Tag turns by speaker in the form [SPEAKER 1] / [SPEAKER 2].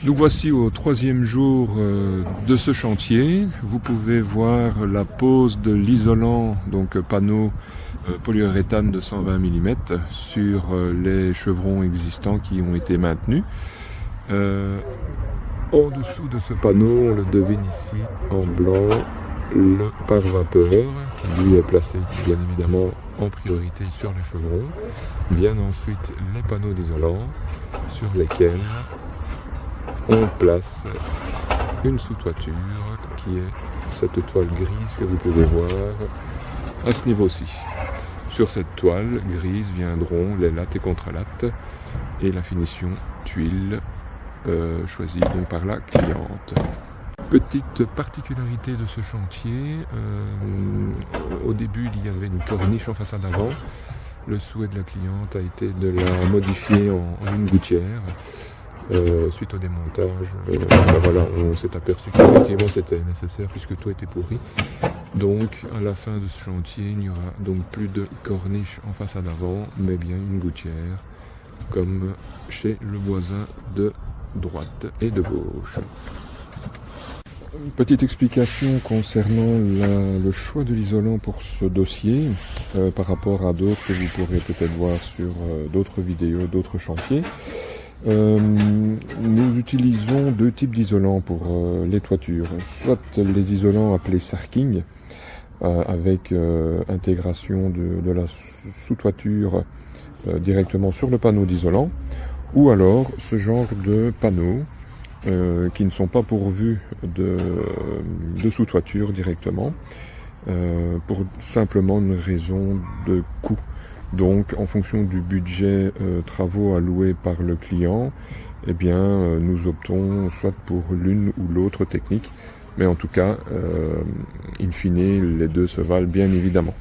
[SPEAKER 1] Nous voici au troisième jour de ce chantier. Vous pouvez voir la pose de l'isolant, donc panneau polyuréthane de 120 mm sur les chevrons existants qui ont été maintenus. En dessous de ce panneau, on le devine ici en blanc, le pare-vapeur qui lui est placé bien évidemment en priorité sur les chevrons. Viennent ensuite les panneaux d'isolant sur lesquels on place une sous-toiture qui est cette toile grise que vous pouvez voir à ce niveau-ci. Sur cette toile grise viendront les lattes et contre-lattes et la finition tuile choisie donc par la cliente. Petite particularité de ce chantier, au début il y avait une corniche en façade avant. Le souhait de la cliente a été de la modifier en une gouttière. Suite au démontage, voilà, on s'est aperçu qu'effectivement c'était nécessaire puisque tout était pourri. Donc à la fin de ce chantier, il n'y aura donc plus de corniche en façade avant, mais bien une gouttière, comme chez le voisin de droite et de gauche. Une petite explication concernant le choix de l'isolant pour ce dossier, par rapport à d'autres que vous pourrez peut-être voir sur d'autres vidéos, d'autres chantiers. Nous utilisons deux types d'isolants pour les toitures, soit les isolants appelés sarking, avec intégration de la sous-toiture directement sur le panneau d'isolant, ou alors ce genre de panneaux qui ne sont pas pourvus de sous-toiture directement, pour simplement une raison de coût. Donc, en fonction du budget travaux alloué par le client, eh bien, nous optons soit pour l'une ou l'autre technique, mais en tout cas, in fine, les deux se valent bien évidemment.